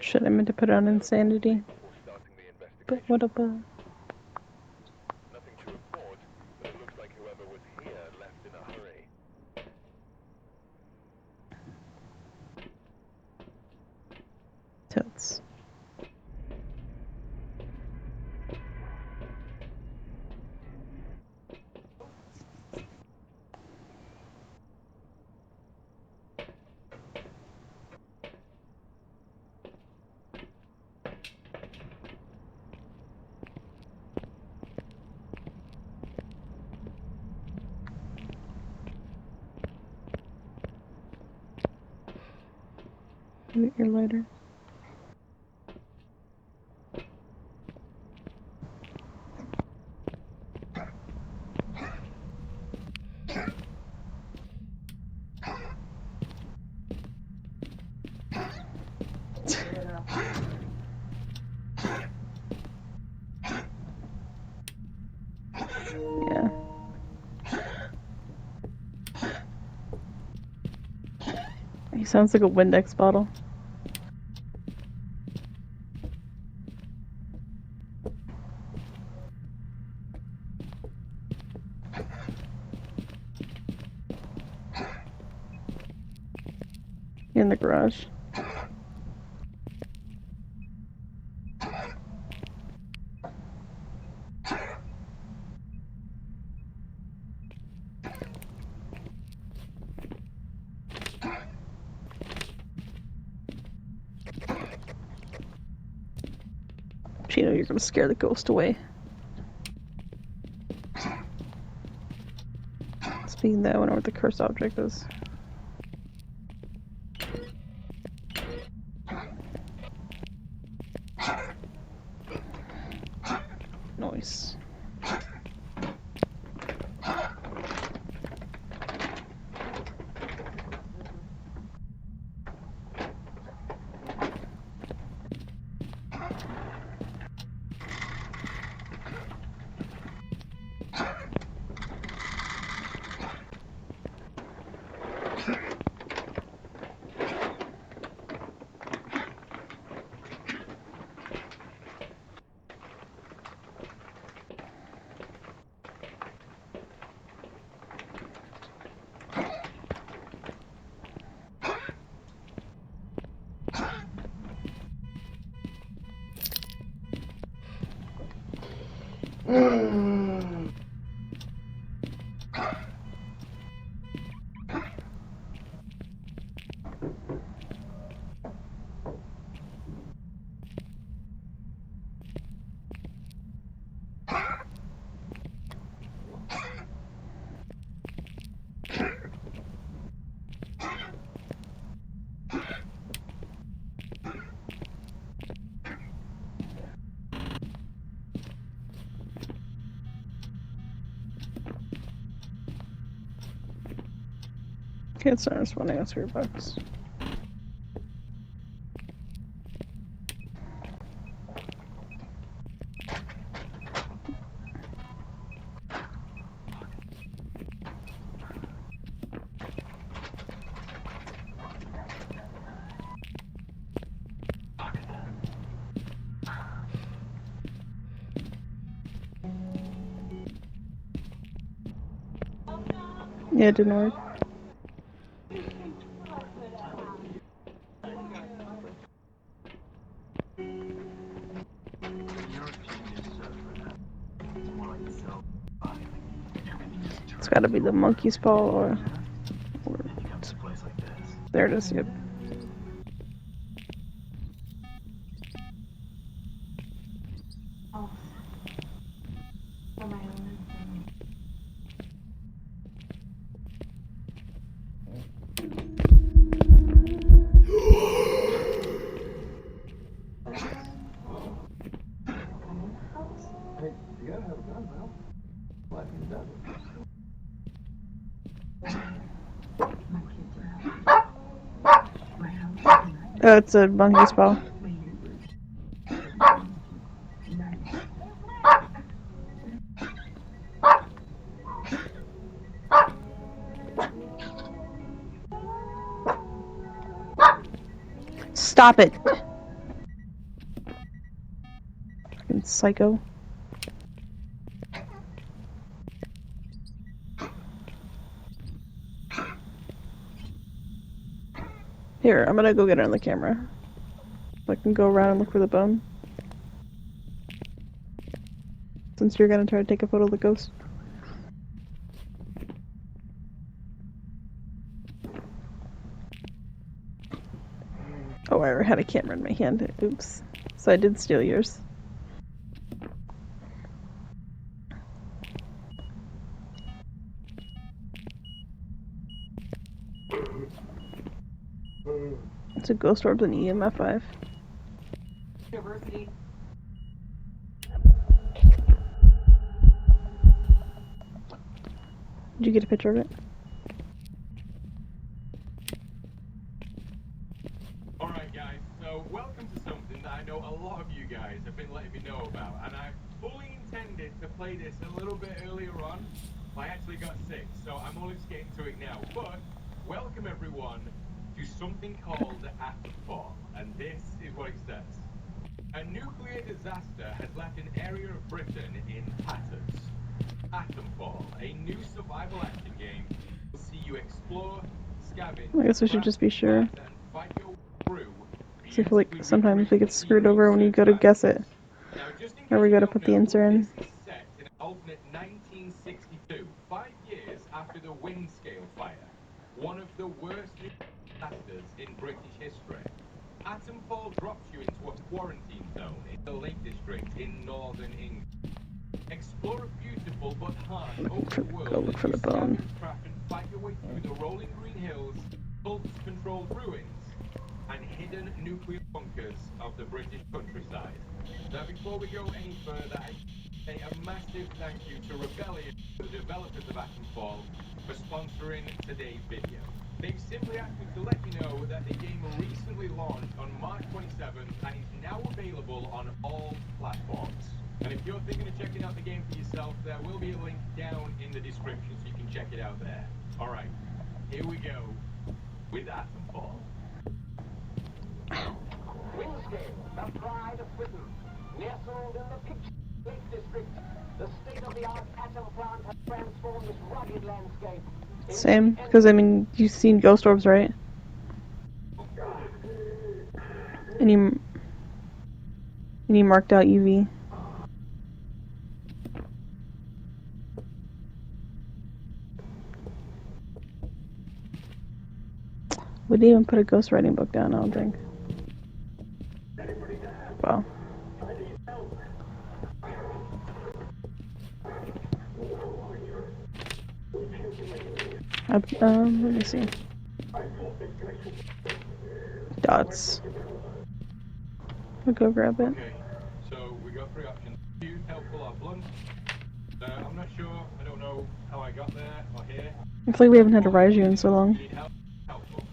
Shit, I meant to put it on insanity. But what about... Totes. Get your lighter. Yeah. He sounds like a Windex bottle. In the garage. Chino, you're gonna scare the ghost away. Speaking of that, I wonder what the cursed object is. Noise. Okay, it's not responding on $3. Yeah, it didn't work. It's gotta be the monkey's paw or there it is, yep. It's a monkey's paw. Stop it! Fucking psycho. Here, I'm gonna go get it on the camera. So I can go around and look for the bone. Since you're gonna try to take a photo of the ghost. Oh, I already had a camera in my hand. Oops. So I did steal yours. It's a ghost orb and EMF 5. University. Did you get a picture of it? Alright guys, so welcome to something that I know a lot of you guys have been letting me know about, and I fully intended to play this a little bit earlier on, but I actually got sick, so I'm only just getting to it now. But welcome everyone to something called Atomfall, and this is what it says. A nuclear disaster has left an area of Britain in tatters. Atomfall, a new survival action game, will see you explore, scavenge, I guess we should just be sure. and fight your way through. So I feel like sometimes we get screwed over when you go to guess it. Now, just in Or we case you gotta don't put the know, answer in. this is set in an alternate 1962, 5 years after the Windscale fire, one of the worst disasters in British history. Atomfall drops you into a quarantine zone in the Lake District in northern England. Explore a beautiful but harsh open world. Go look for the bone. Craft and fight your way through the rolling green hills, cult-controlled ruins, and hidden nuclear bunkers of the British countryside. Now, before we go any further, I say a massive thank you to Rebellion, the developers of Atomfall, for sponsoring today's video. They've simply asked me to let you know that the game recently launched on March 27th and is now available on all platforms. And if you're thinking of checking out the game for yourself, there will be a link down in the description so you can check it out there. Alright, here we go with Atomfall. Windscale, the pride of Britain, nestled in the picturesque Lake District, the state-of-the-art atom plant has transformed this rugged landscape. Same, because I mean, you've seen ghost orbs, right? And you marked out UV. We didn't even put a ghost writing book down, I don't think. Wow. Let me see. Dots. I'll go grab it. Okay, so we got 3 options. Use, helpful, or blunt. I'm not sure, I don't know how I got there or here. I feel like we haven't had a Raiju in so long. Need help? Helpful.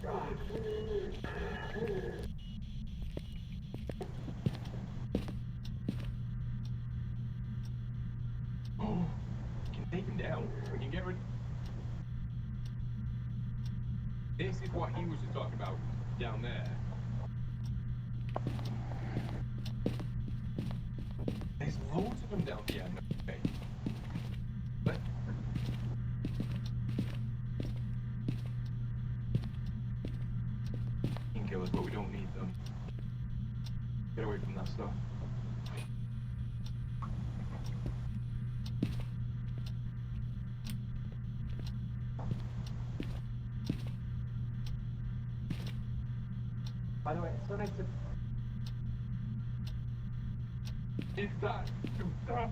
Oh, we can take him down. We can get rid. This is what he was just talking about down there. There's loads of them down here. Okay. But killers, but we don't need them. Get away from that stuff. By the way, it's so nice to... It's that to stop.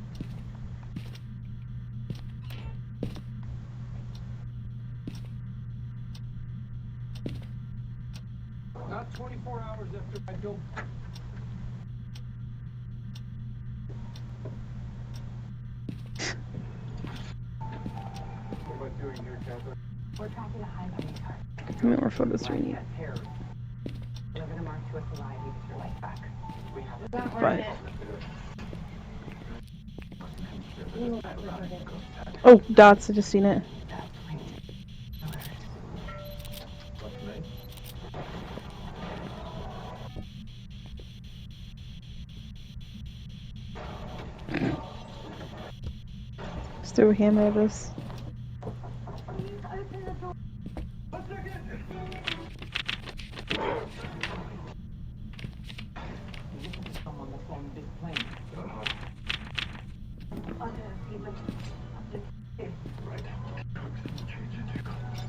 Not 24 hours after I built... What about doing here, Catherine? We're tracking a high-value target. How many more photos do we need? They're going to march you as alive, you get your life back. We have 5. Oh, dots, I just seen it. Just threw a hammer at us. Please open the door. Someone that's on this plane. On Earth, he went up to him. Right. Change into clothes.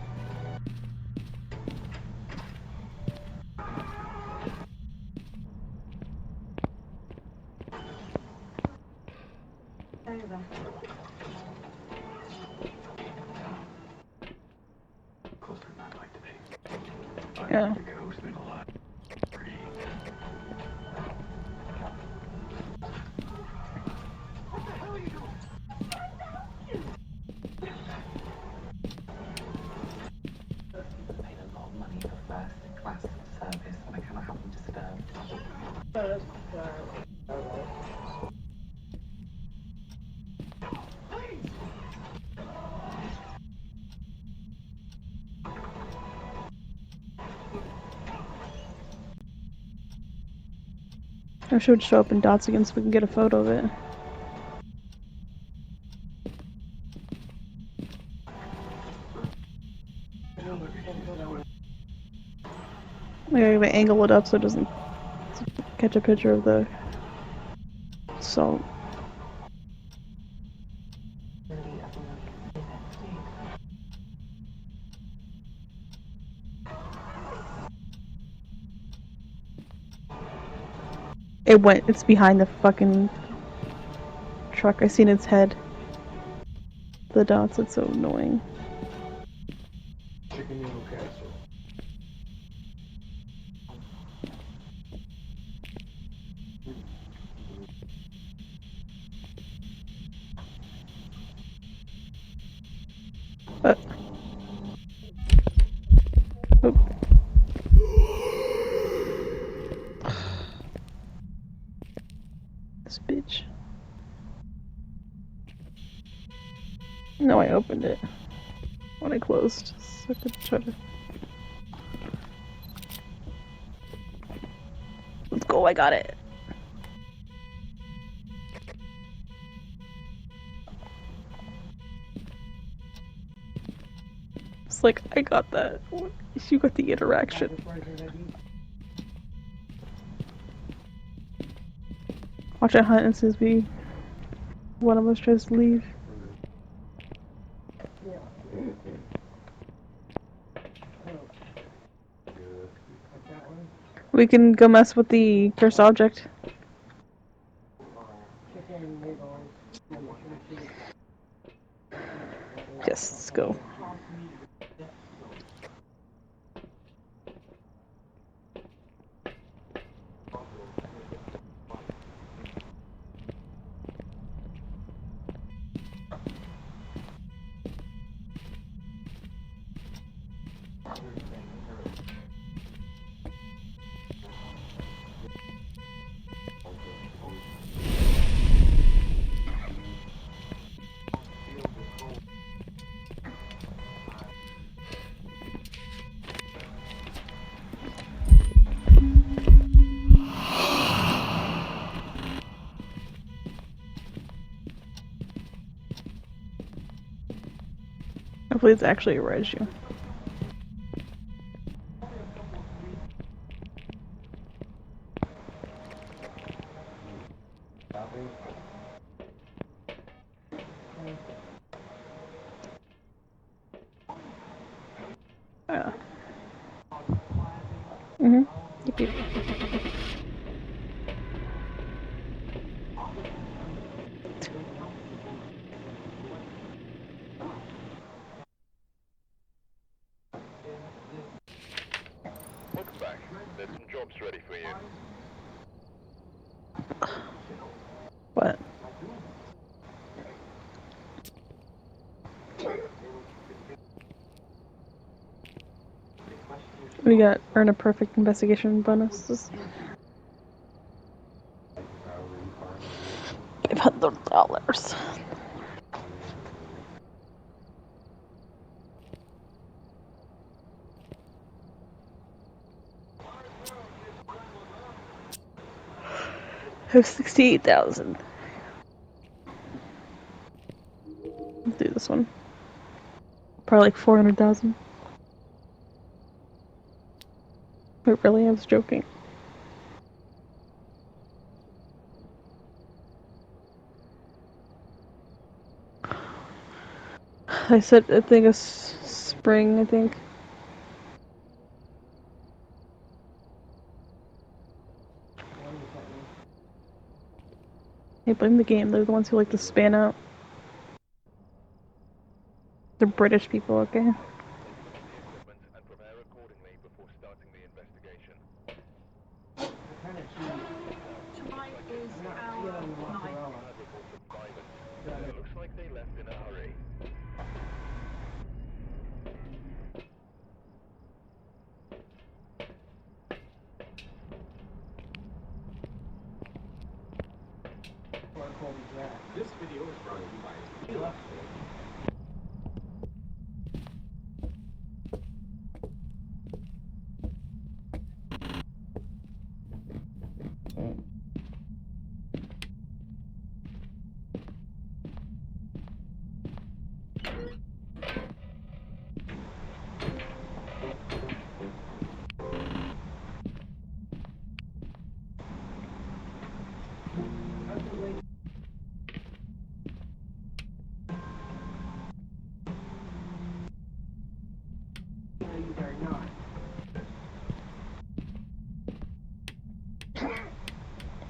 Over. Closer than I'd like to be. Yeah. The ghost's been alive. What the hell are you doing? Paid a lot of money for first-class service, and I cannot have them disturbed. I should show up in dots again so we can get a photo of it. I gotta angle it up so it doesn't catch a picture of the salt. It's behind the fucking truck. I seen its head. The dots, it's so annoying. Chicken noodle casserole. Oh. This bitch. No, I opened it when I closed, so I could try to. Let's go, I got it. It's like, I got that. You got the interaction. Watch it hunt as soon as one of us tries to leave. We can go mess with the cursed object. Yes, let's go. Hopefully it's actually a Raiju. Yeah. Yep, yep. Welcome back. There's some jobs ready for you. What? We got earn a perfect investigation bonus. $500. I have 68,000. this one. Probably like 400,000. But really, I was joking. I said, I think it's spring, I think. Hey, blame the game. They're the ones who like to span out. They're British people, okay? Open up the equipment and prepare accordingly before starting the investigation. Tonight is our night. Had reports of violence. It looks like they left in a hurry. This video is brought to you by Real Estate.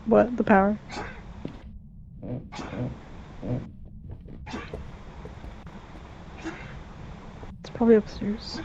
What? The power? It's probably upstairs.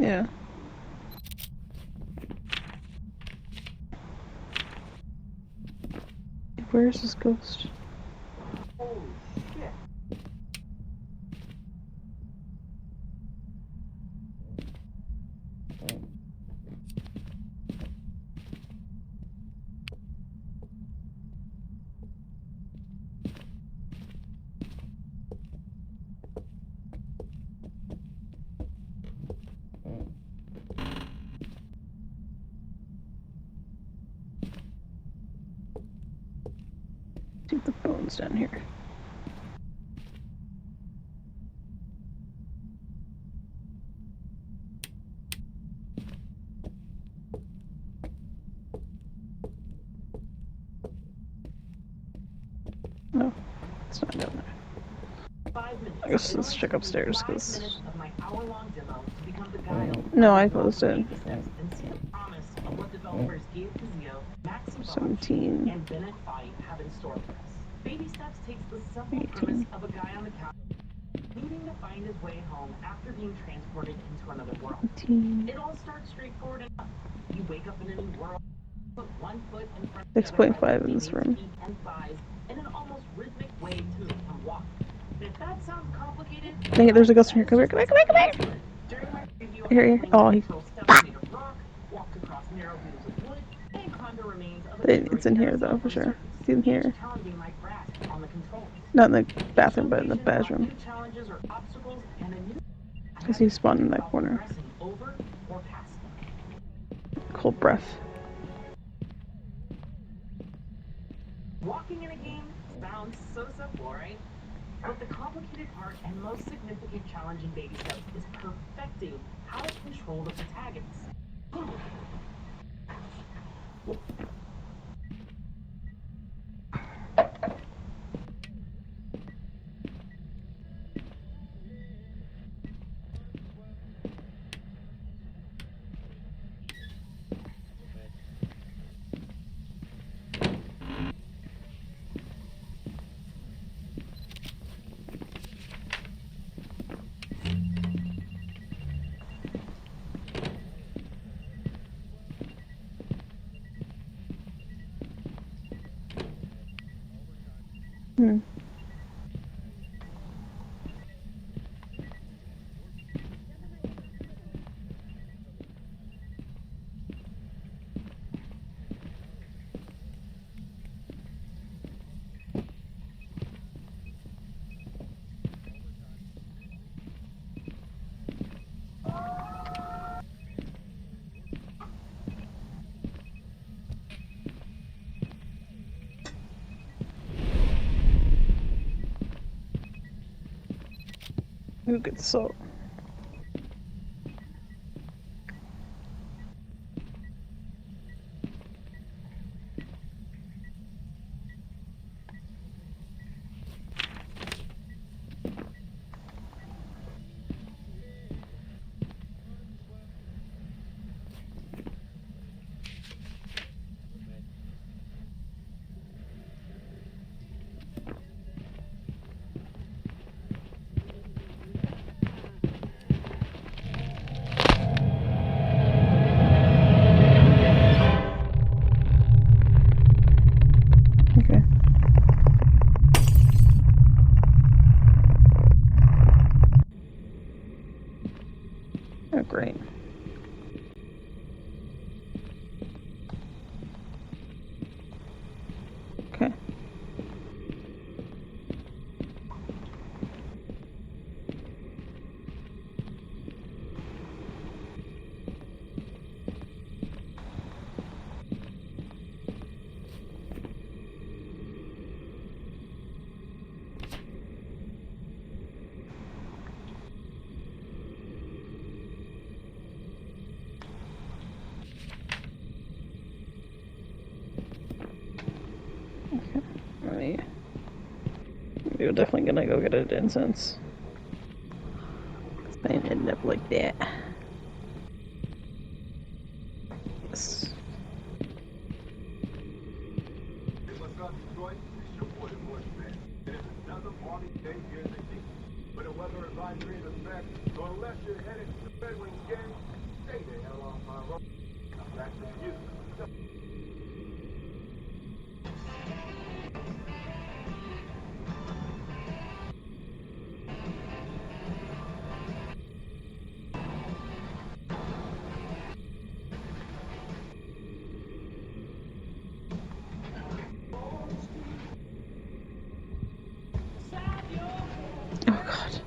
Yeah. Where is this ghost? Holy shit. See the bones down here. No, it's not down there. 5 minutes. I guess let's check upstairs, 5 because... minutes of my hour-long demo to become the guile. No, I closed it. Baby steps and see the promise of what developers Gabe Kazio, Maxi Bosch, 17. and Bennett Fight have in store for us. Baby steps takes the simple 18. premise of a guy on the couch needing to find his way home after being transported into another world. 18. It all starts straightforward enough. You wake up in a new world, put one foot in front of the other 6.5 in this teammates' room. feet and thighs in an almost rhythmic way to make him walk. If that sounds complicated, Dang it, there's a ghost in here. Come here, come here, come here, come here! during my review, Here, I here. explained Oh, how to he... control steps Fuck! made of rock, walked across narrow beams of wood, and climbed the remains of a It's in here, though, for sure. It's in here. each challenging my grasp on the controls. Not in the bathroom, Each but in the location brought bathroom. new challenges or obstacles and a new Because he spawned in that corner. progressing over or past them. Cold breath. Walking in a game sounds so simple, right? But the complicated part and most significant challenge in Baby Steps is perfecting how to control the protagonist. Hmm. Ooh, good salt. Okay. Oh, great. Okay. Okay. We're definitely gonna go get an incense. I ended up like that. Yes. They must not destroy this ship for enforcement. It is another party day here in the key. But a weather advisory in effect, so unless you're headed to the Red Wing gang, stay the hell off my road. Come back to you. Oh god.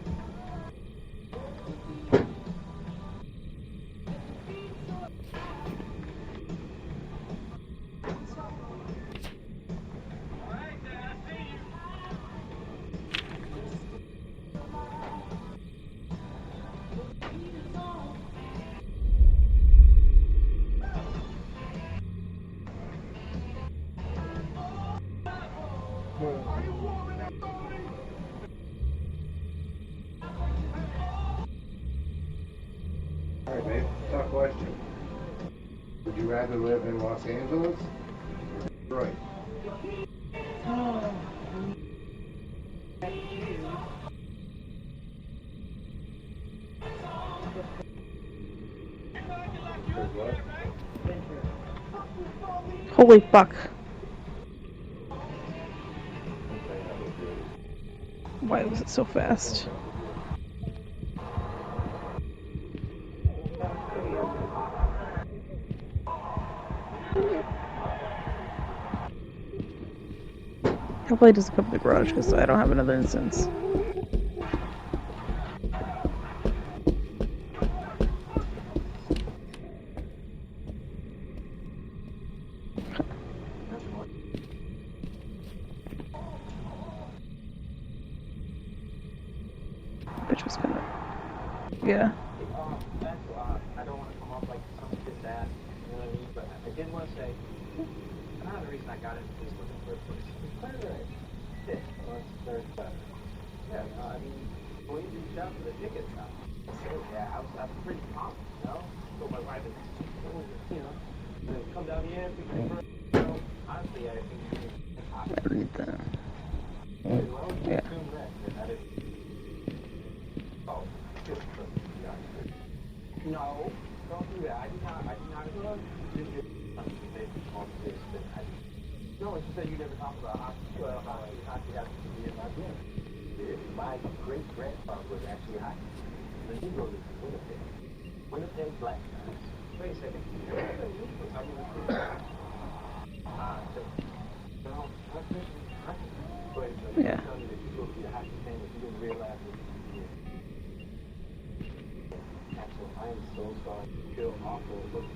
Alright, babe, tough question. Would you rather live in Los Angeles or Detroit? Because what? Holy fuck. Why was it so fast? Hopefully it doesn't come to the garage because I don't have another instance. Bitch was gonna. Yeah. I don't want to come off like some kid dad, you know what I mean? But I did want to say, another reason I got into this in the first place. It's clear that I did. Well, it's very clever. Yeah, I mean, we reached out for the tickets now. So, yeah, I was pretty pumped, you know? So my wife is, you know, come down here, pick me first. You know, honestly, I think you can. I read that. Well, Yeah. assume that is. Oh, just no, don't do that. I do not. No, she said you never talked about hockey. Well, hockey happens to be in my blood. My great-grandfather was actually hockey. The Negro lived in Winnipeg. Winnipeg Black guys. Wait a second. Yeah. Tell me that you go to your hockey game if you didn't realize it. Axel, I am so sorry. I feel awful. Look,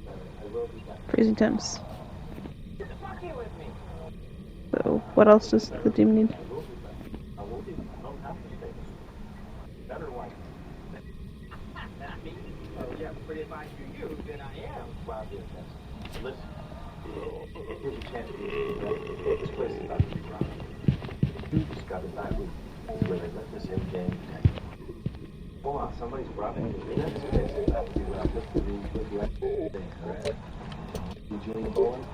I will be back. Freezing temps. Get the fuck here with me. So, what else does the team need? I will be. I don't have to stay. Better wife. Not me. Oh, yeah, but if I do you, then I am. Wow, dear, yes. Listen. Here's a chance for you. This place is about to be robbed. You just got to die with where they let this in game. Hold on, somebody's robbing the next place is about to be robbed. Just to do with the actual thing, correct? Did you leave bowling?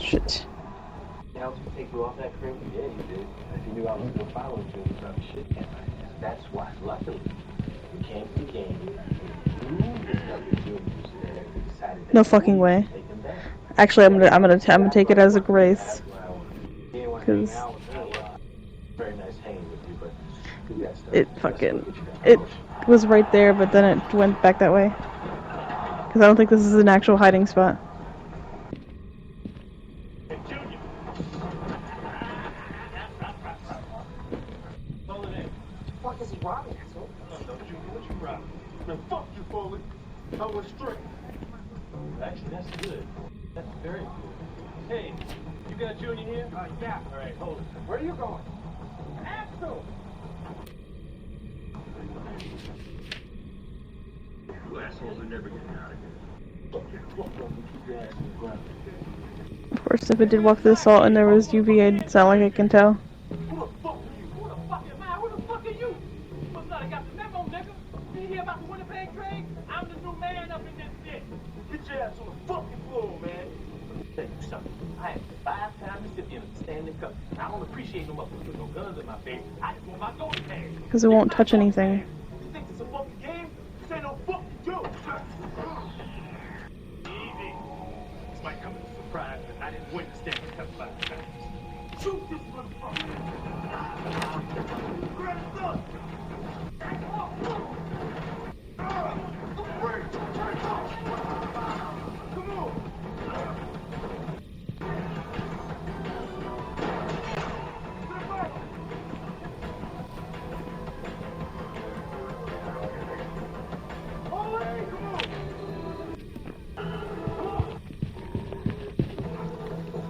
Shit. Helped you take you off that crib? Yeah, you did. If you knew I was going to follow you, you probably shit can't. That's why, luckily, you came to the game. You discovered juniors and decided that No fucking way. take them down. Actually, I'm gonna take it as a grace. You didn't want to hang Cause out with her. Well, very nice hanging with you, but you got stuff. it fucking, it was right there, but then it went back that way. Cause I don't think this is an actual hiding spot. Hey, Junior! Hold it in. What is he robbing, asshole? No, Junior, what you robbing? Man, fuck you, Foley. I was straight. Actually, that's good. That's very good. Hey, you got Junior here? Yeah. All right, hold it. Where are you going? Axel! You assholes are never getting out of here. Keep your ass on the ground. Of course, if it did walk through the salt and there was UV, it'd sound like I can tell. Who the fuck are you? Who the fuck am I? Who the fuck are you? You must not have got the memo, nigga. You hear about the Winnipeg trade? I'm the new man up in this bitch. Get your ass on the fucking floor, man. Tell you something. I am a 5-time recipient of the Stanley Cup. I don't appreciate no motherfucker with no guns in my face. I just want my gold tag. Because it won't touch anything. You think this is a fucking game? This ain't no fucking joke. Easy. This might come as a surprise, but I didn't win the Stanley Cup 5 times. Shoot this motherfucker. Grab his gun. Come on.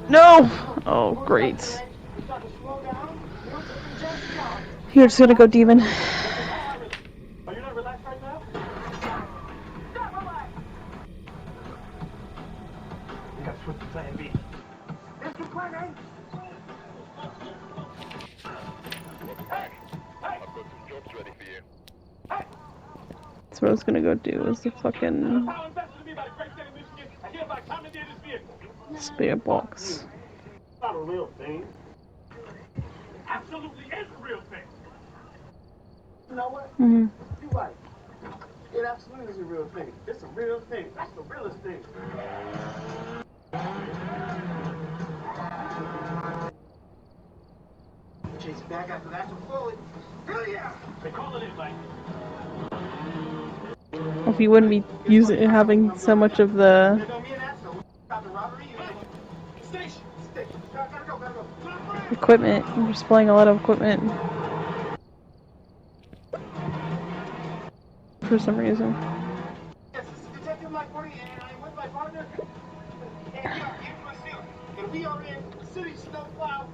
No! Oh, great. You're just gonna go demon. Are you not relaxed right now? We gotta switch to plan B. That's your plan A. Hey! Hey! I've got some jobs ready for you. Hey! That's what I was gonna go do, is the fucking Power invested in me by the great state of Michigan. I hereby commandeer this vehicle. spear box. Not a real thing. Absolutely is a real thing. You know what? Mm-hmm. You're right. It absolutely is a real thing. It's a real thing. That's the realest thing. Chase it back after that to Foley. Hell yeah! They call it in, Mike. If you wouldn't be having so much of the There go me and Axel. Got the robbery. Station. Station. Gotta go. equipment, you're displaying a lot of equipment. For some reason. Yes, this is Detective Mike Woody, and I'm with my partner. And we are in Brazil. And we are in City Snowplow.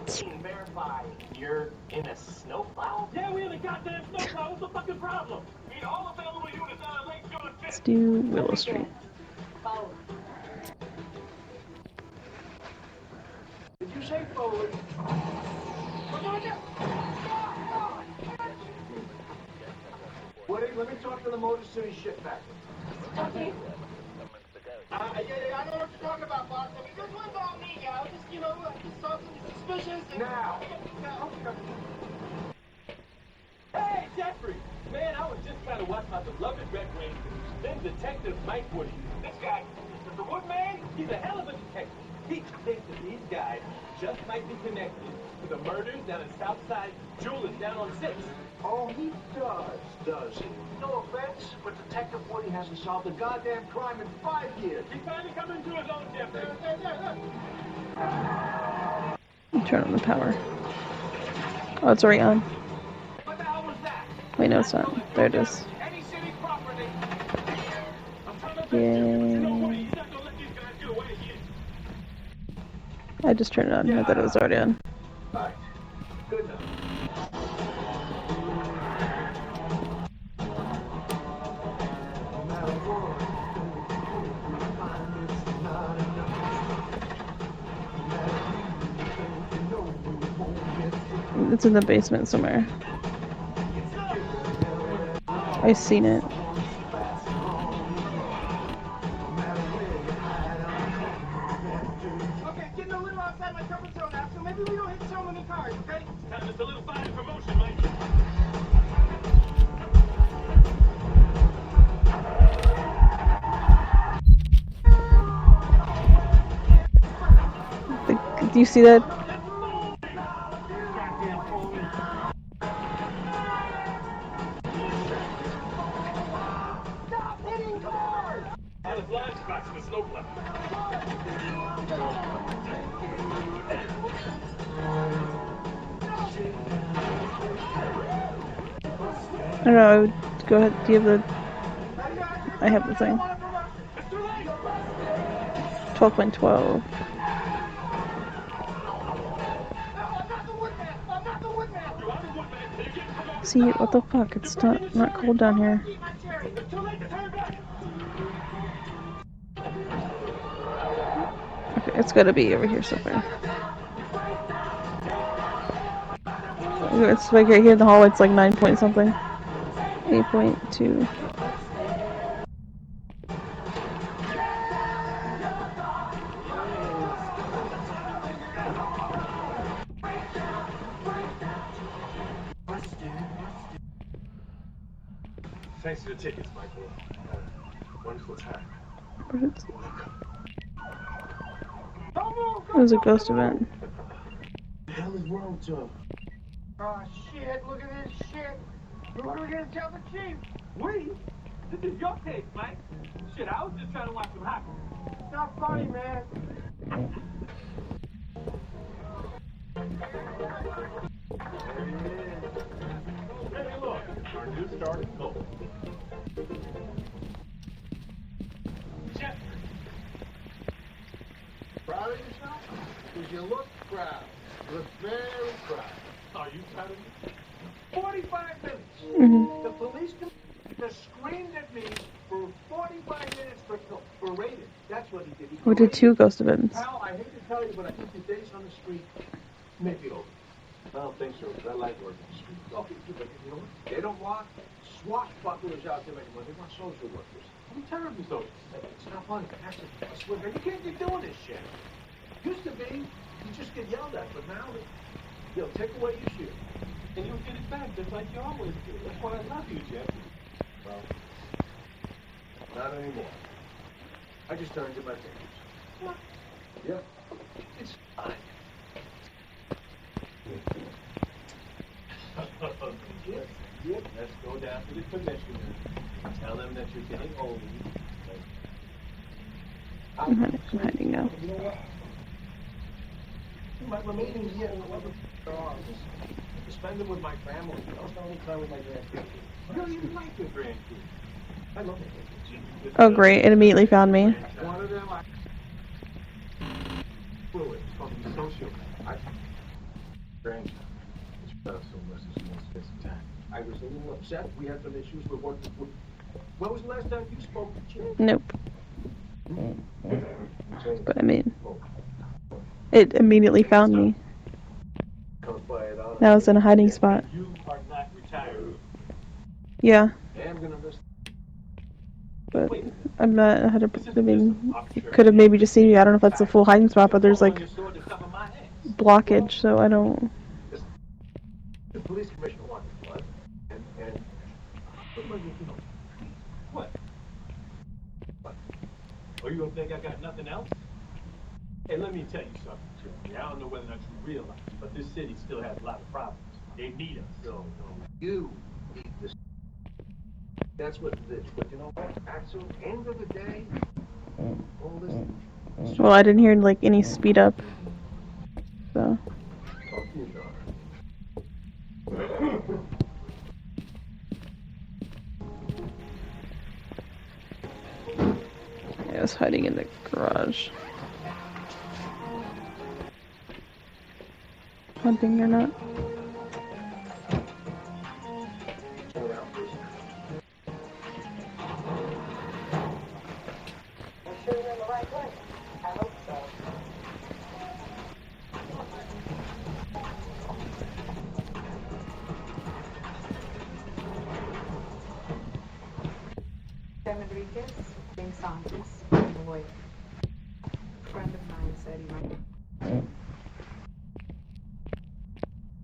15, verify. You're in a snowplow? Yeah, we in a goddamn snowplow. What's the fucking problem? Need all available units out of Lake Shore Let's do Willow Street. Follow. Did you say Foley? Woody, let me talk to the Motor City shit factory. Okay. Yeah, I know what you're talking about, boss. I mean, this one's all me, I was just, saw something suspicious and... Now! Hey, Jeffrey! Man, I our beloved Red Ranger, then Detective Mike Woody. This guy, the Woodman, he's a hell of a detective. He thinks that these guys just might be connected to the murders down in Southside Jewelers down on 6th. Oh, he does he? No offense, but Detective Woody hasn't solved a goddamn crime in 5 years. He's finally coming to his own, Jeffrey. Turn on the power. Oh, it's already on. What the hell was that? Wait, no, it's not. There it is. Any city property. I'm trying to bet Yay. you, but you know what? He's not gonna let these guys get away again. I just turned it on. I thought it was already on. Alright, good enough. It's in the basement somewhere. I've seen it. Okay, getting a little outside my comfort zone now, so maybe we don't hit so many cars, okay? Time to solidify the promotion, Mike. Do you see that? Stop hitting cars! Out of blind spots in the snowplow. I don't know. I would go ahead. Do you have the? I have the thing. 12.12. See, what the fuck? It's not cold down here. Okay, it's gotta be over here somewhere. It's like right here in the hall. It's like 9 point something. 8.2. Thanks for the tickets, Michael. Wonderful time. It was a ghost event. What the hell is wrong with him? Oh, shit, look at this shit. What are we gonna tell the chief? We? This is your case, Mike. Shit, I was just trying to watch some hockey. It's not funny, man. Hey, look, our new starting goal. Jeff. Proud of yourself? Because you look proud. You look very proud. Are you proud of me? 45 minutes. The police just screamed at me for 45 minutes for raiding. That's what he did. We did 2 ghost events. Pal, I hate to tell you, but I think your days on the street may be over. I don't think so, because I like working the street. Okay, but you know what? They don't want swashbucklers out there anymore. They want social workers. I'm terribly social. It's not funny. I swear, you can't be doing this shit. Used to be, you just get yelled at, but now they'll take away your shit. And you'll get it back just like you always do. That's why I love you, Jeff. Well, not anymore. I just turned in my papers. What? Yeah. It's fine. Yep. Let's go down to the commissioner. Tell them that you're getting old. I'm hiding now. You know what? My meeting here in the office. I spend them with my family. That's the only time with my grandkids. You don't even like your grandkids. I love it. Oh, great. It immediately found me. One of them, fluid. It's called the social. Grandchild. It's so much as she wants to spend some time. I was a little upset. We had some issues with what. When was the last time you spoke to Jim? Nope. But I mean, it immediately found me. Now I was in a hiding spot. You are not retired. Yeah. Yeah, I'm gonna miss. But I'm not 100%. I mean, you could have maybe just seen me. I don't know if that's a full hiding spot, but there's like blockage, so I don't. The police commissioner wanted blood, and what am I gonna do? Or you don't think I got nothing else? Hey, let me tell you something, Jimmy. I don't know whether or not you realize, but this city still has a lot of problems. They need us. No, you need this. That's what it is. But you know what? Axel, end of the day, all this. Well, I didn't hear like any speed up. So. Talk to your daughter. I was hiding in the garage. Hunting or not. Rodriguez, James Saunders, a lawyer. A friend of mine said he might.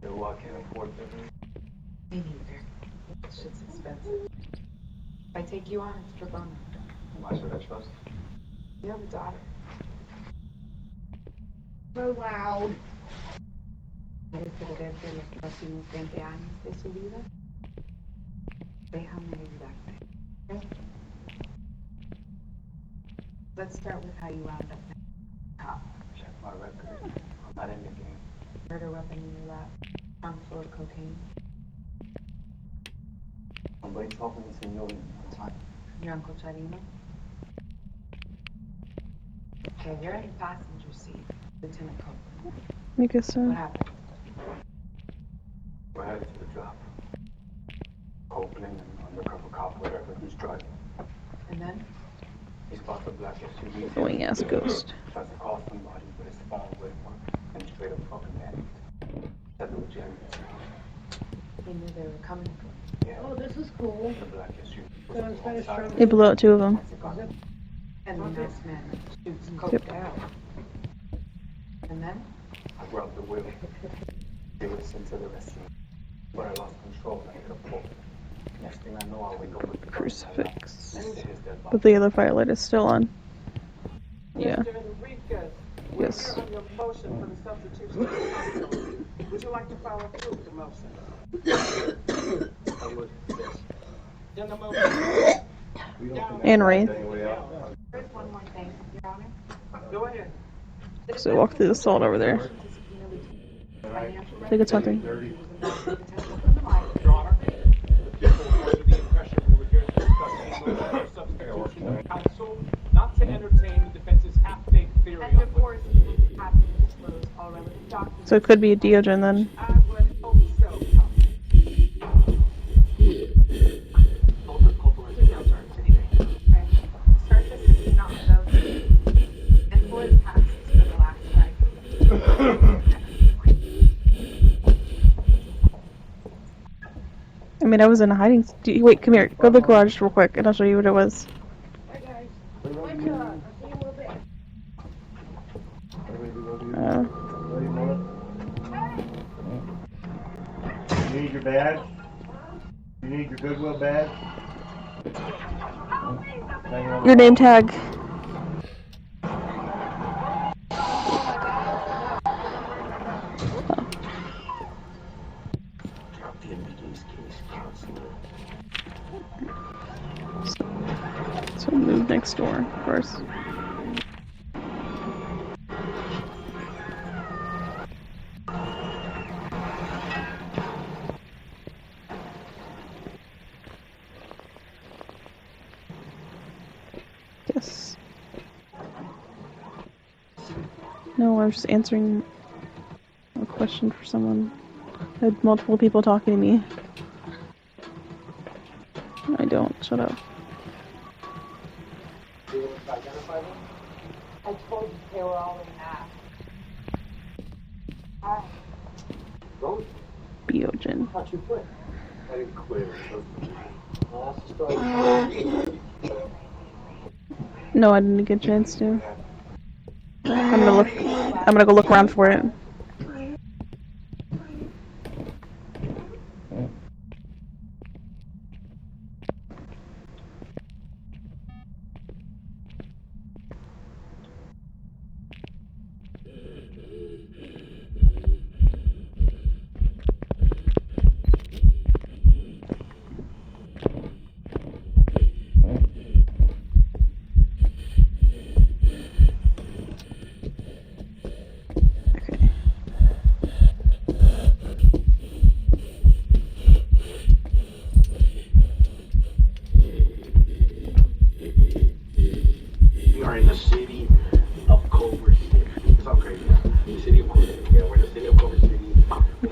No, I can't afford that. Me neither. Shit's expensive. If I take you on, it's pro bono. Why should I trust? You have a daughter. So loud. ¿Quieres perderte los próximos 20 años de su vida? Déjame ayudarte. Okay? Let's start with how you wound up now. Cop. Check my record. I'm not in the game. Murder weapon in your lap. Trunk full of cocaine. Somebody told me to know one time. Your Uncle Charino. Okay, you're in the passenger seat. Lieutenant Copeland. I guess so. What happened? We're headed to the drop. Copeland and undercover cop, whatever, he's driving. And then? He spots a black SUV. Annoying ass ghost. Tries to call somebody, but his phone wouldn't work. And straight up fucking panicked. Said it was Jerry. He knew they were coming. Yeah. Oh, this is cool. The black SUV. So instead of struggling. They blew out 2 of them. And the nice man shoots Cope Yep. down. And then? I grabbed the wheel. They would sent to the rescue. But I lost control. I hit a pole. Next thing I know, I wake up with the Crucifix. Next to his dead body. But the other firelight is still on. Yeah. Mr. Enriquez, we're Yes. here on your motion for the substitution. Would you like to follow through with the motion? I would. Yes. In the motion. And Ray. There's one more thing, Your Honor. Go ahead. So walk through the salt over there. I think it's hunting. Your Honor, the people were under the impression we were here to discuss a motion for substitution of counsel, not to entertain the defense's half-baked theory And on of what... course, have to disclose all relevant documents. So it could be a Diogen then. I would hope so. Okay. Surface is not those. And for his past for the last right. I mean, I was in a hiding. Wait, come here. Go to the garage real quick, and I'll show you what it was. Hi guys. Wake up. I'll see you in a little bit. You need your badge? You need your Goodwill badge? Your name tag. So move next door, of course. Yes. No, I was just answering a question for someone. I had multiple people talking to me. I don't. Shut up. I told you they were all in that. Hi. Biogen. How'd you quit? I didn't quit. Well, that's the story. No, I didn't get a chance to. I'm gonna go look around for it.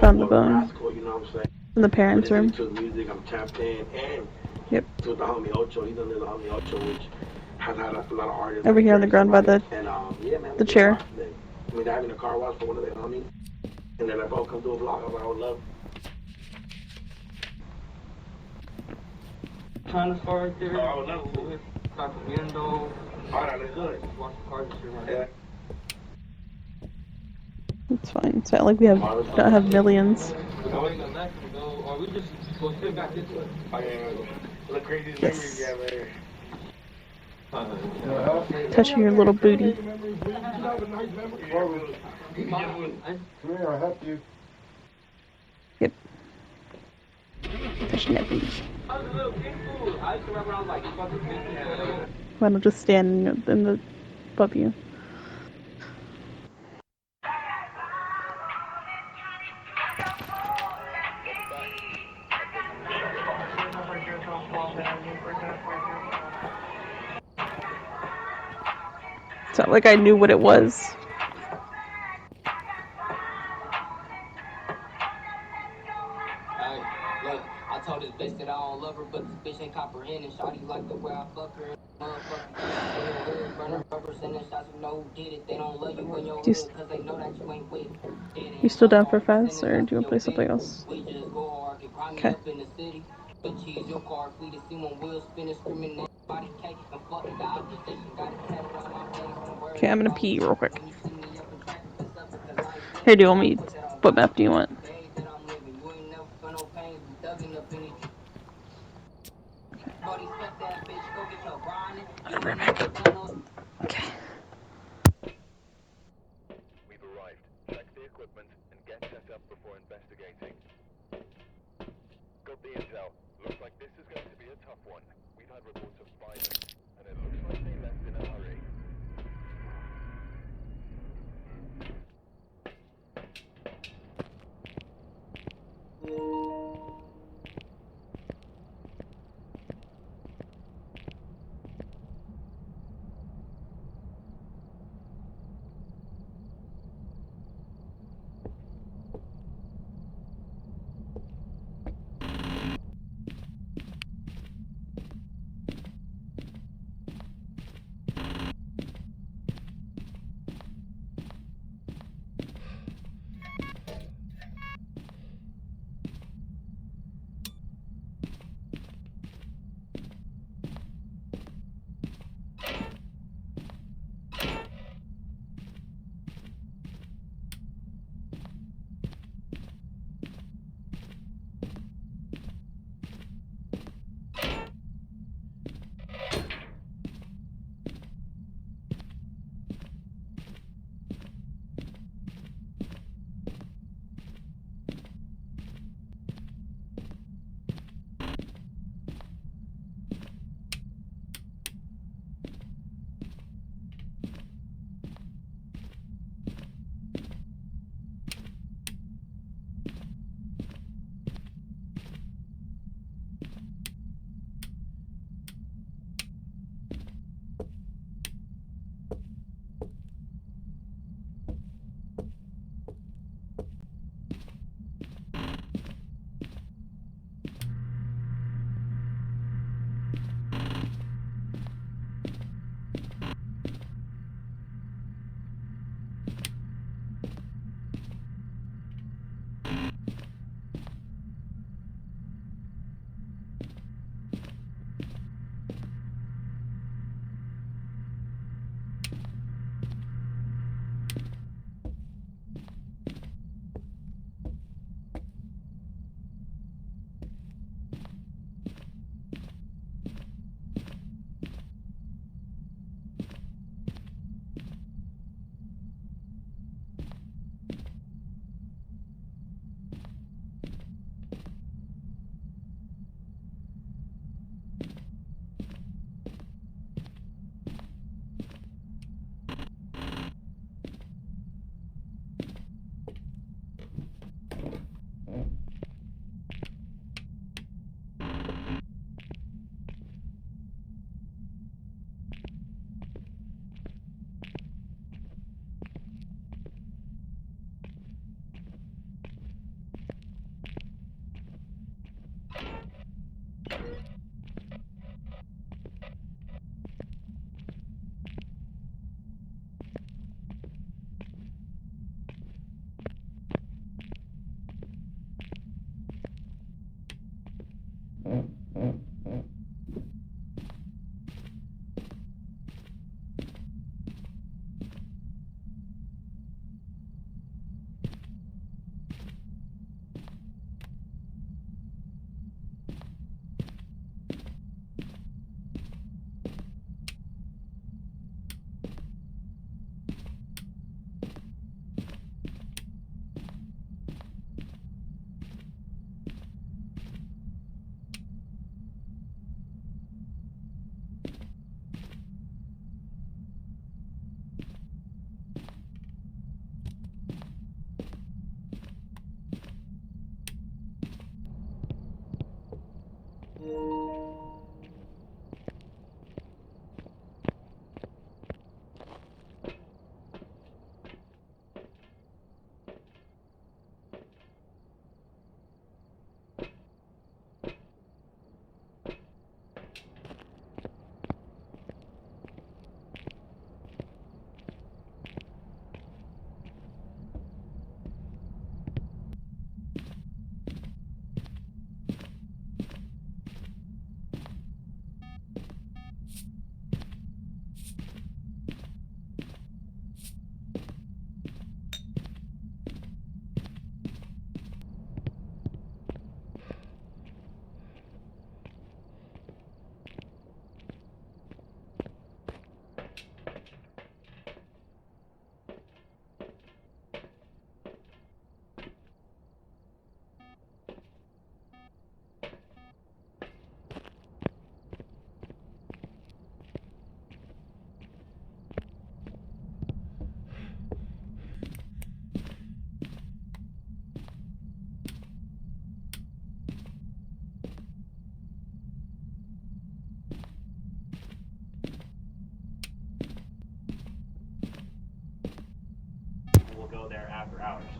found the bone School, you know what I'm saying? in the parents' But room. into the music, I'm tapped in, and Yep. to the homie Ocho, he's under the homie Ocho, which has had a lot of artists. Over like here on the Gary ground by the and yeah, man, the we did a chair. lot today. I mean, they're having a car wash for one of their homies, and they're like, "Bro, come do a vlog." I was like, "I would love." Kind of far right there. Oh, I would love to. Got the window. All right, let's do it. Watch the cars and shit right Yeah. there. It's fine. It's not like we don't have millions. Or we just go straight back this way. Oh, yeah. The craziest Yes. memories you ever. Touching your little booty. Come here, I'll help you. Yep. Touching that booty. I was a little kid fool. I used to run around like fucking 15. Why not just stand in the above you? It's not like I knew what it was. Look, I told this bitch that I don't love her, but this bitch ain't comprehending. Shawty like the way I fuck her. Motherfucker, in your hood, burning rubber, sending shots, you know who did it. They don't love you in your hood, cause they know that you ain't with it. You still down for Faz, or do you want to play something else? We just go hard, get cry me Okay. up in the city. But cheese your car, fleet to see one wheel spinning, screaming body cake. And fuck the opposition, got it tatted on my face. Okay, I'm gonna pee real quick. When you see me up in traffic, it's up because I ain't Here, do you want me? What map do you want? I'll be right back. Okay. We've arrived. Check the equipment and get set up before investigating. Got the intel. Looks like this is going to be a tough one. We've had reports of violence, and it looks like they left in a hurry.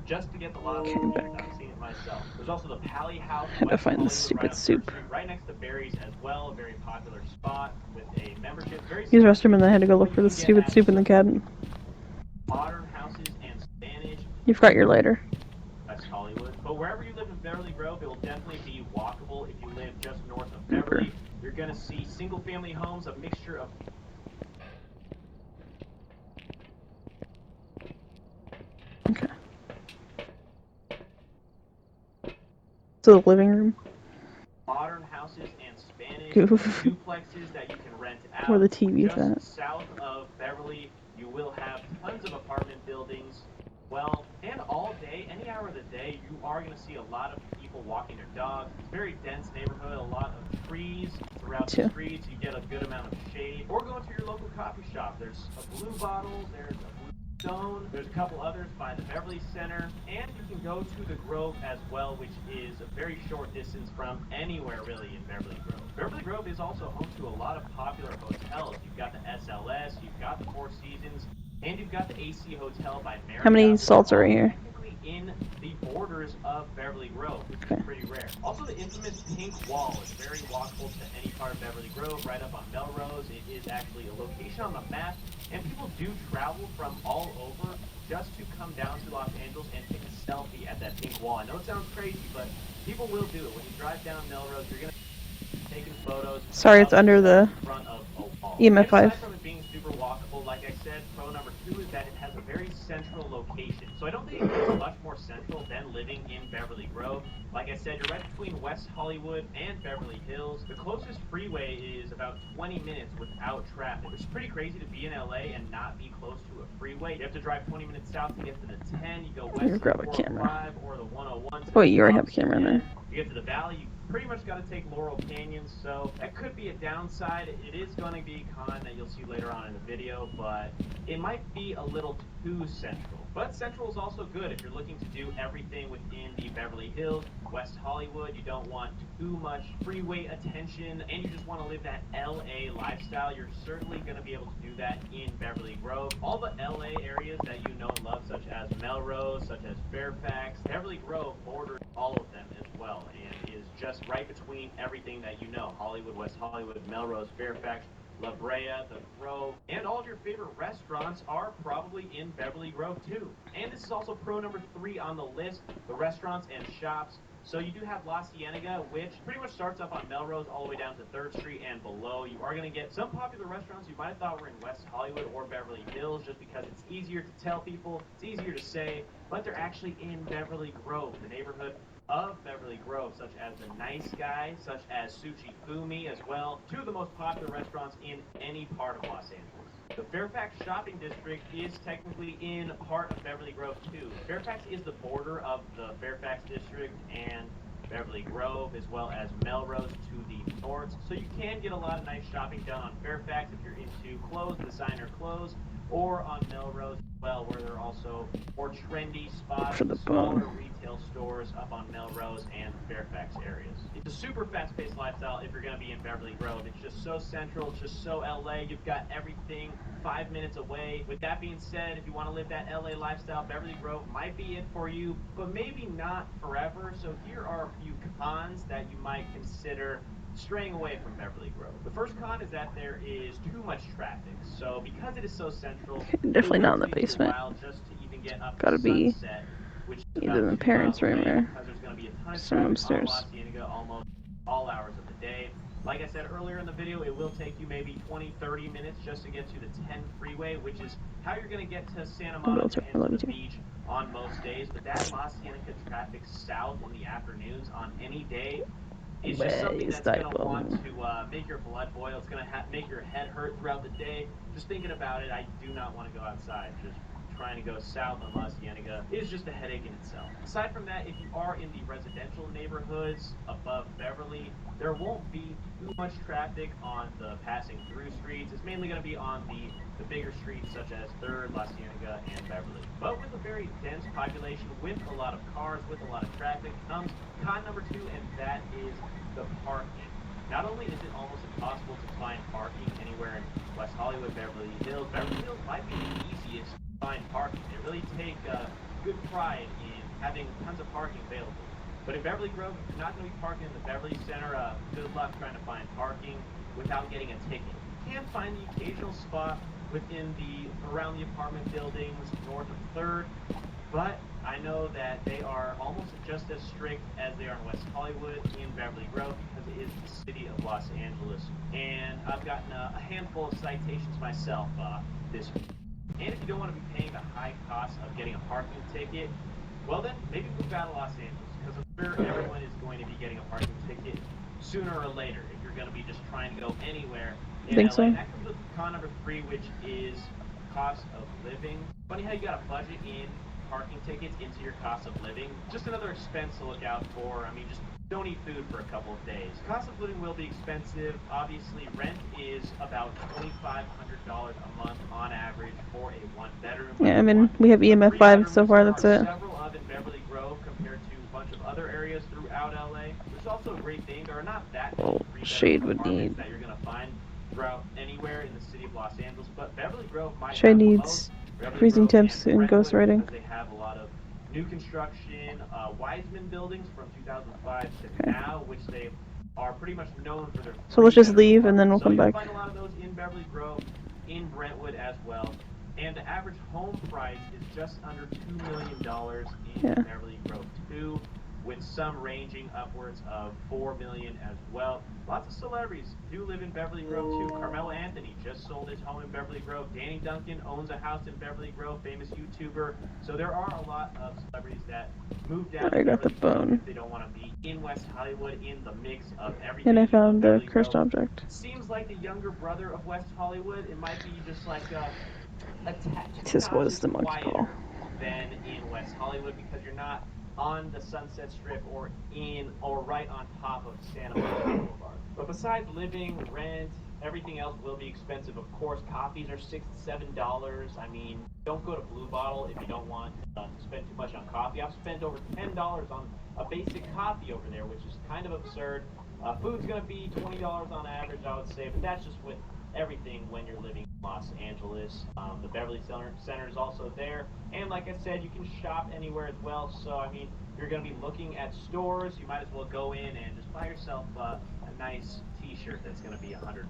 just to get the lot Okay, line. back. I've seen it myself. There's also the Pally House, Had to West find this Hollywood, right stupid on 3rd soup. Street, right next to Barry's as well. A very popular spot with a membership. Very Use the similar restroom and then I had to go look for the stupid soup in the cabinet. modern houses and Spanish. You forgot your lighter. West Hollywood. But wherever you live in Beverly Grove, it will definitely be walkable. If you live just north of Beverly, you're going to see single-family homes, a mixture of... Okay. So the living room. Modern houses and Spanish Goof. duplexes that you can rent out. Where the TV's just at. South of Beverly, you will have tons of apartment buildings. Well, and all day, any hour of the day, you are going to see a lot of people walking their dogs. It's a very dense neighborhood, a lot of trees throughout the streets. You get a good amount of shade. Or go into your local coffee shop. There's a Blue Bottle, there's a Blue Stone, there's a couple others by the Beverly Center, and you can go to the Grove as well, which is a very short distance from anywhere really in Beverly Grove. Beverly Grove is also home to a lot of popular hotels. You've got the SLS, you've got the Four Seasons, and you've got the AC Hotel by Marriott. How many salts are in here? Technically in the borders of Beverly Grove, which is pretty rare. Also, the infamous Pink Wall is very walkable to any part of Beverly Grove, right up on Melrose. It is actually a location on the map, and people do travel from all over just to come down to Los Angeles and take a selfie at that Pink Wall. I know it sounds crazy, but people will do it. When you drive down Melrose, you're going to be taking photos. Sorry, it's under the front of a wall. EMF 5. Aside from it being super walkable, like I said, pro number 2 is that it has a very central location. So I don't think it's much more central than living in Beverly Grove. Like I said, you're right between West Hollywood and Beverly Hills. The closest freeway is about 20 minutes without traffic, which is pretty crazy to be in LA and not be close to a freeway. You have to drive 20 minutes south to get to the 10. You go west to the 405 or the 101. Oh, you already have a camera in there. You get to the valley, you pretty much got to take Laurel Canyon, so that could be a downside. It is going to be a con that you'll see later on in the video, but it might be a little too central. But central is also good if you're looking to do everything within the Beverly Hills, West Hollywood. You don't want too much freeway attention, and you just want to live that LA lifestyle. You're certainly going to be able to do that in Beverly Grove. All the LA areas that you know and love, such as Melrose, such as Fairfax, Beverly Grove borders all of them as well, and is just right between everything that you know. Hollywood, West Hollywood, Melrose, Fairfax, La Brea, the Grove, and all of your favorite restaurants are probably in Beverly Grove too. And this is also pro number 3 on the list, the restaurants and shops. So you do have La Cienega, which pretty much starts up on Melrose all the way down to 3rd Street and below. You are going to get some popular restaurants you might have thought were in West Hollywood or Beverly Hills just because it's easier to tell people, it's easier to say, but they're actually in Beverly Grove, the neighborhood of Beverly Grove, such as the Nice Guy, such as Sushi Fumi as well. 2 of the most popular restaurants in any part of Los Angeles. The Fairfax shopping district is technically in heart of Beverly Grove too. Fairfax is the border of the Fairfax district and Beverly Grove, as well as Melrose to the north. So you can get a lot of nice shopping done on Fairfax if you're into clothes, designer clothes, or on Melrose as well, where there are also more trendy spots, smaller retail stores up on Melrose and Fairfax areas. It's a super fast-paced lifestyle if you're going to be in Beverly Grove. It's just so central, it's just so LA. You've got everything 5 minutes away. With that being said, if you want to live that LA lifestyle, Beverly Grove might be it for you, but maybe not forever. So here are a few cons that you might consider straying away from Beverly Grove. The first con is that there is too much traffic. So because it is so central, definitely not in the basement. Just to even get up Gotta to be Sunset, which is either in the parents' room or because there's going to be a ton of someone traffic upstairs. on La Cienega almost all hours of the day. Like I said earlier in the video, it will take you maybe 20-30 minutes just to get to the 10 freeway, which is how you're going to get to Santa Monica and to the beach on most days. But that La Cienega traffic south in the afternoons on any day is just something that's going to want to make your blood boil. It's going to make your head hurt throughout the day. Just thinking about it, I do not want to go outside. Just trying to go south on La Cienega is just a headache in itself. Aside from that, if you are in the residential neighborhoods above Beverly, there won't be too much traffic on the passing through streets. It's mainly going to be on the bigger streets such as 3rd, La Cienega, and Beverly. But with a very dense population, with a lot of cars, with a lot of traffic, comes con number 2, and that is the parking. Not only is it almost impossible to find parking anywhere in West Hollywood, Beverly Hills might be the easiest to find parking. They really take good pride in having tons of parking available. But in Beverly Grove, if you're not going to be parking in the Beverly Center, good luck trying to find parking without getting a ticket. You can find the occasional spot around the apartment buildings north of 3rd, but I know that they are almost just as strict as they are in West Hollywood in Beverly Grove because it is the city of Los Angeles. And I've gotten a handful of citations myself this week. And if you don't want to be paying the high cost of getting a parking ticket, well then, maybe move out of Los Angeles, because I'm sure everyone is going to be getting a parking ticket sooner or later if you're going to be just trying to go anywhere in Think LA. so? And that comes with con number 3, which is cost of living. Funny how you got to budget in parking tickets into your cost of living. Just another expense to look out for. I mean, just don't eat food for a couple of days. Cost of living will be expensive. Obviously, rent is about $2,500 a month on average for a one-bedroom. Yeah, I mean, we have EMF 5 so far, that's it. Several of in Beverly Grove compared to a bunch of other areas throughout LA. There's also a great thing. There are not that many Shade three-bedroom would apartments need. that you're going to find throughout anywhere in the city of Los Angeles, but Beverly Grove might Shade have the needs most. Beverly freezing Grove temps and Brentwood, ghostwriting. because they have a lot of new construction, Wiseman buildings from 2005 to now, which they are pretty much known for their. So let's just leave and then we'll come back. So you'll find a lot of those in Beverly Grove, in Brentwood as well. And the average home price is just under $2 million in Beverly Grove 2, with some ranging upwards of $4 million as well. Lots of celebrities do live in Beverly Grove too. Carmelo Anthony just sold his home in Beverly Grove. Danny Duncan owns a house in Beverly Grove, famous YouTuber. So there are a lot of celebrities that move down to Beverly Grove if they don't want to be in West Hollywood in the mix of everything. And I found the cursed object. Seems like the younger brother of West Hollywood. It might be just like This was the monkey paw. than in West Hollywood, because you're not on the Sunset Strip or right on top of Santa Monica Boulevard. But besides living, rent, everything else will be expensive. Of course, coffees are $6 to $7. I mean, don't go to Blue Bottle if you don't want to spend too much on coffee. I've spent over $10 on a basic coffee over there, which is kind of absurd. Food's going to be $20 on average, I would say, but that's just with everything when you're living in Los Angeles. The Beverly Center is also there, and like I said, you can shop anywhere as well. So I mean, if you're going to be looking at stores, you might as well go in and just buy yourself a nice t-shirt that's going to be $100.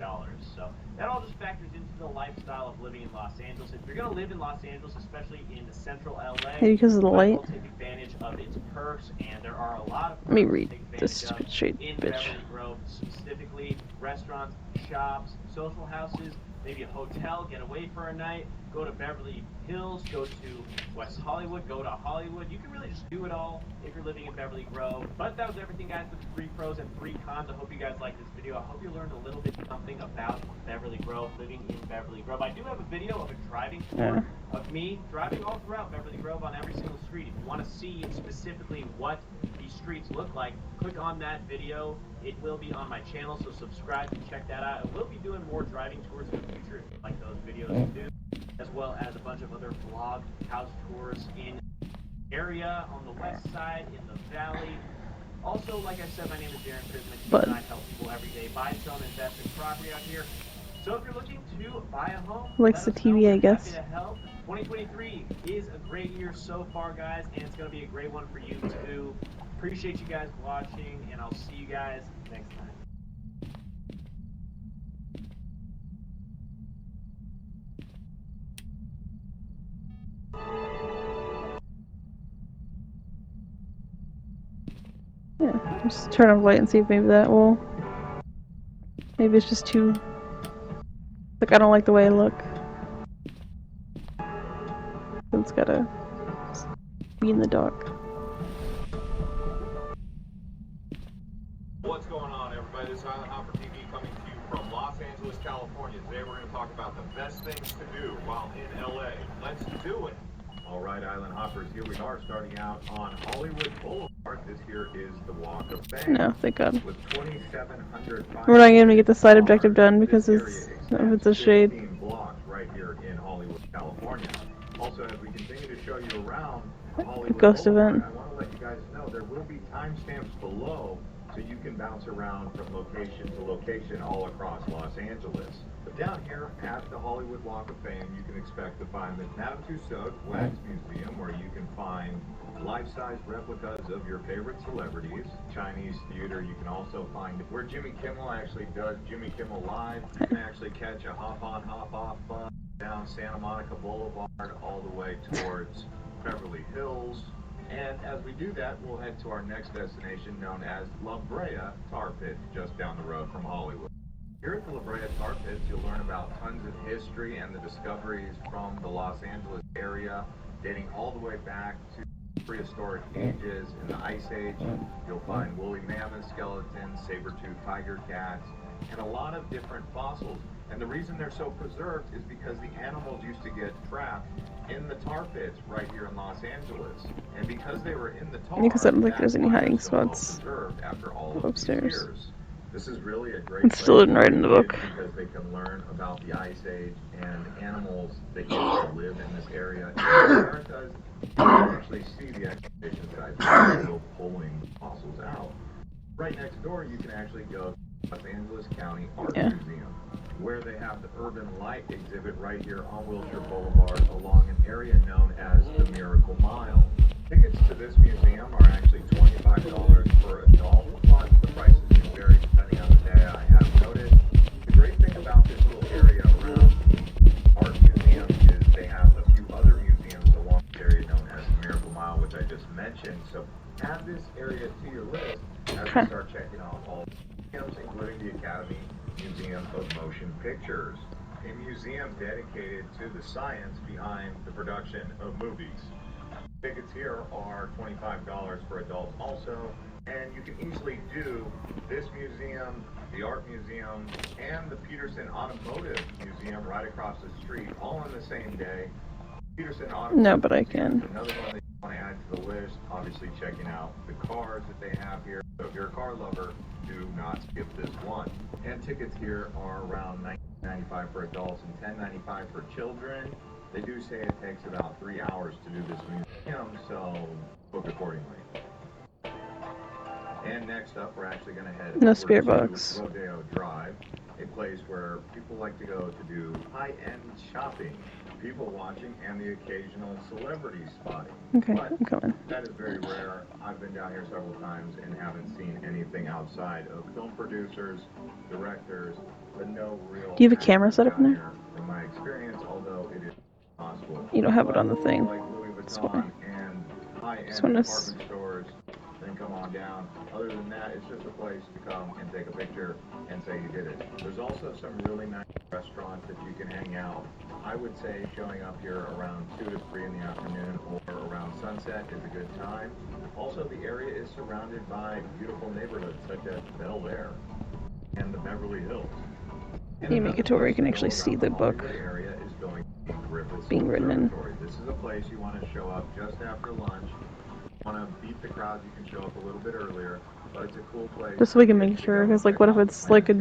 So that all just factors into the lifestyle of living in Los Angeles. If you're going to live in Los Angeles, especially in the central LA, because of the light. Will take advantage of its perks, and there are a lot of Let me read this stupid shade, in bitch. Beverly Grove, specifically restaurants, shops, social houses, maybe a hotel, get away for a night, go to Beverly Hills, go to West Hollywood, go to Hollywood. You can really just do it all if you're living in Beverly Grove. But that was everything, guys, with 3 pros and 3 cons. I hope you guys liked this video. I hope you learned a little bit something about Beverly Grove, living in Beverly Grove. I do have a video of a driving tour of me driving all throughout Beverly Grove on every single street. If you want to see specifically what these streets look like, click on that video. It will be on my channel, so subscribe and check that out. I will be doing more driving tours in the future if you like those videos too, as well as a bunch of other vlog house tours in area on the west side, in the valley. Also, like I said, my name is Darren Prisman, and I help people every day buy, sell, and invest in property out here. So if you're looking to buy a home, likes the TV, I guess. Happy to help. 2023 is a great year so far, guys, and it's going to be a great one for you too. Appreciate you guys watching, and I'll see you guys next time. Yeah, just turn off the light and see if maybe that will. Maybe it's just too. Like, I don't like the way I look. It's gotta be in the dark. What's going on, everybody? This is Island Hopper TV coming to you from Los Angeles, California. Today we're going to talk about the best things to do while in LA. Let's do it. All right, Island Hoppers, here we are starting out on Hollywood Boulevard. This here is the Walk of Fame. No, thank God. With 2,700. We're not going to get the side objective done because it's a shade. 15 blocks right here in Hollywood, California. Also, as we continue to show you around Hollywood Ghost Boulevard, event. I want to let you guys know know, there will be timestamps below so you can bounce around from location to location all across Los Angeles. But down here at the Hollywood Walk of Fame, you can expect to find the Madame Tussauds Wax Museum, where you can find life-size replicas of your favorite celebrities. Chinese theater, you can also find where Jimmy Kimmel actually does Jimmy Kimmel Live. You can actually catch a hop-on, hop-off bus down Santa Monica Boulevard all the way towards Beverly Hills. And as we do that, we'll head to our next destination known as La Brea Tar Pit, just down the road from Hollywood. Here at the La Brea Tar Pits, you'll learn about tons of history and the discoveries from the Los Angeles area, dating all the way back to prehistoric ages in the Ice Age. You'll find woolly mammoth skeletons, saber-toothed tiger cats, and a lot of different fossils. And the reason they're so preserved is because the animals used to get trapped in the tar pits right here in Los Angeles. And because they were in the tar, Because I don't think there's any hiding so well spots preserved after all of upstairs. these years. This is really a great It's still place didn't write in the book. because they can learn about the Ice Age and animals that used to live in this area. In the Americas, you can actually see the excavation sites still pulling fossils out. Right next door, you can actually go to Los Angeles County Art Museum, where they have the Urban Light exhibit right here on Wilshire Boulevard along an area known as the Miracle Mile. Tickets to this museum are actually $25 per adult, but the prices can vary depending on the day. I have noticed. The great thing about this little area around the art museum is they have a few other museums along the area known as the Miracle Mile, which I just mentioned. So add this area to your list as we start checking off all museums, including the Academy Museum of Motion Pictures, a museum dedicated to the science behind the production of movies. Tickets here are $25 for adults also, and you can easily do this museum, the art museum, and the Peterson Automotive Museum right across the street, all on the same day. Peterson Automotive No, but I can. Another one that you want to add to the list, obviously checking out the cars that they have here. So if you're a car lover, do not skip this one. And tickets here are around $19.95 for adults and $10.95 for children. They do say it takes about 3 hours to do this museum, so book accordingly. And next up, we're actually going to head over spirit to box. Rodeo Drive, a place where people like to go to do high-end shopping, people watching, and the occasional celebrity spotting. Okay, but I'm coming. that is very rare. I've been down here several times and haven't seen anything outside of film producers, directors, but no real. Do you have a camera set up in there? From my experience, although it is possible. You don't have it on the thing. Like Louis That's why. Vuitton and high-end Just want to department stores, then come on down. Other than that, it's just a place to come and take a picture and say you did it. There's also some really nice restaurants that you can hang out. I would say showing up here around 2 to 3 in the afternoon or around sunset is a good time. Also, the area is surrounded by beautiful neighborhoods such as Bel Air and the Beverly Hills. And you make it to where you can actually see the book area is going to be being written in. This is a place you want to show up just after lunch. Want to beat the crowd, you can show up a little bit earlier, but it's a cool place. Just so we can make sure, because like what if it's like a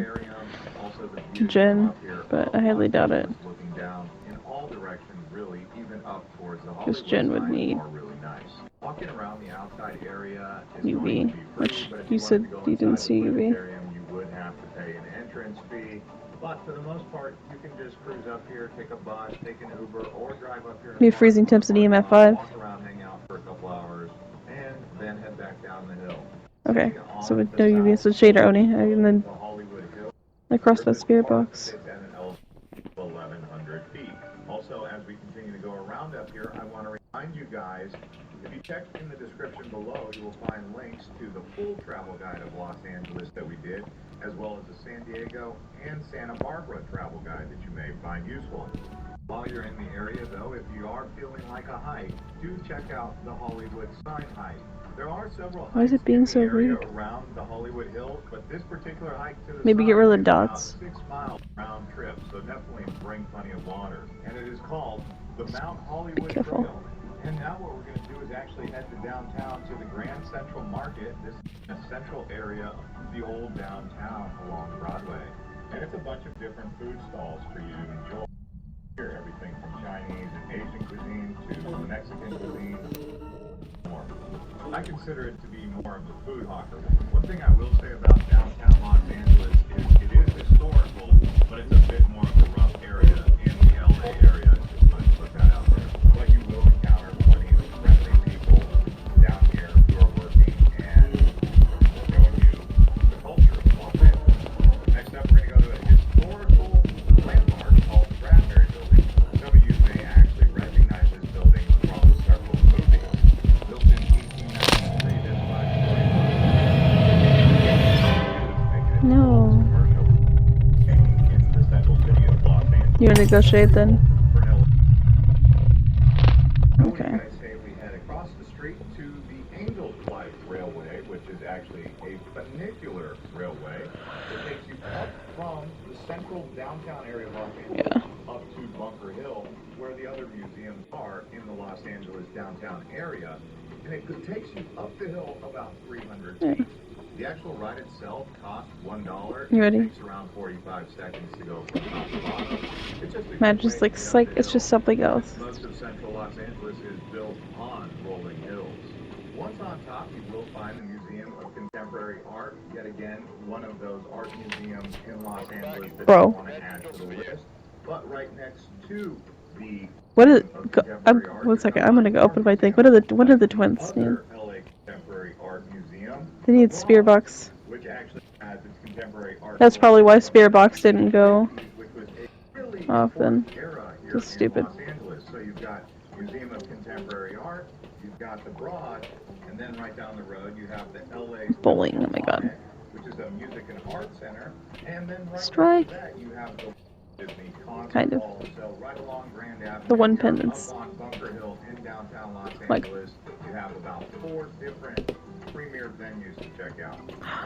gin, but I highly doubt it. Looking down in all directions, really, even up towards the Because gin would need really nice. Walking around the outside area is UV, which you said you didn't see UV. You would have to pay an entrance fee. But for the most part, you can just cruise up here, take a bus, take an Uber, or drive up here. Maybe freezing temps at EMF 5. Walk around, hang out for a couple hours, and then head back down the hill. Okay, so with no UV, so shader only, and then across that spirit box. 1,100 feet. Also, as we continue to go around up here, I want to remind you guys, if you check in the description below, you will find links to the full travel guide of Los Angeles that we did, as well as the San Diego and Santa Barbara travel guide that you may find useful. While you're in the area, though, if you are feeling like a hike, do check out the Hollywood Sign Hike. There are several Why is it being so rude? around the Hollywood Hills, but this particular hike to the Maybe get rid of the dots. 6 mile round trip, so definitely bring plenty of water. And it is called the Mount Hollywood Trail. And now what we're going to do is actually head to downtown to the Grand Central Market. This is a central area of the old downtown along Broadway. And it's a bunch of different food stalls for you to enjoy. Here, everything from Chinese and Asian cuisine to Mexican cuisine. more. I consider it to be more of a food hawker. One thing I will say about downtown Los Angeles is it is historical, but it's a bit more of a rough area in the LA area. Just want to put that out there. But you will encounter plenty of friendly people down here who are working and showing you the culture of Los Angeles. Next up, we're going to go to a historical landmark called the Bradbury Building. Some of you may actually recognize this building from several movies. Built in 1893, this 5-story No. commercial in the central city of Los Angeles. You want to negotiate then? What do Okay. you guys say we head across the street to the Angel Flight Railway, which is actually a funicular railway that takes you up from the central downtown area of Los Angeles up to Bunker Hill, where the other museums are in the Los Angeles downtown area. And it takes you up the hill about 300 feet. The actual ride itself costs $1. You ready? It takes around 45 seconds to go from top to bottom. It's just a Man, good just way like to get up the it's just hill. something else. Most of central Los Angeles is built on rolling hills. Once on top, you will find the Museum of Contemporary Art. Yet again, one of those art museums in Los Angeles that Bro. you want to add to the list. But right next to the What is? Museum of Contemporary Art, One you're second. gonna I'm gonna find go open my thing. Art Museum. What do the That's twins need? other LA Contemporary Art Museum. They need Spear Box. Which actually has its contemporary art. That's probably why Spear Box didn't go Which was a really off then. important era here Just in stupid. Los Angeles. So you've got Museum of Contemporary Art, you've got the Broad, and then right down the road you have the LA Bowling. Oh my god. which is a music and art center, and then right Strike. after that you have the Disney Concert Kind of. Hall. So right along Grand Avenue, The one here pendants. up on Bunker Hill in downtown Los Like- Angeles, you have about 4 different premier venues to check out.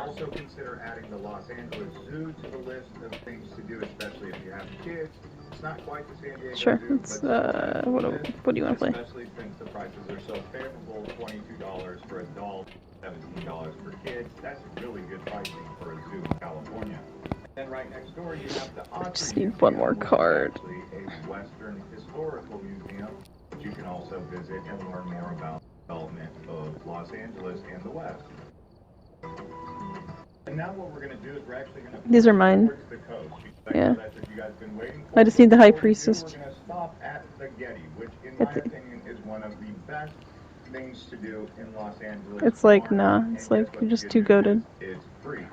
Also consider adding the Los Angeles Zoo to the list of things to do, especially if you have kids. It's not quite the San Diego Sure. Zoo, It's but what do you want to play? especially since the prices are so favorable, $22 for adults, $17 for kids. That's really good pricing for a zoo in California. Then right next door you have the Autry Just need Museum, one more which is card. actually a Western historical museum that you can also visit and learn more about the development of Los Angeles and the West. And now what we're going to do is we're actually going to These are mine. towards the coast. Yeah. That's what you guys have been waiting for. I just need the High Before we do, Priestess. We're going to stop at the Getty, which in At my the- opinion is one of the best things to do in Los Angeles. It's like, bar nah. none. It's And like guess what you're the just good too news goated. is? It's free.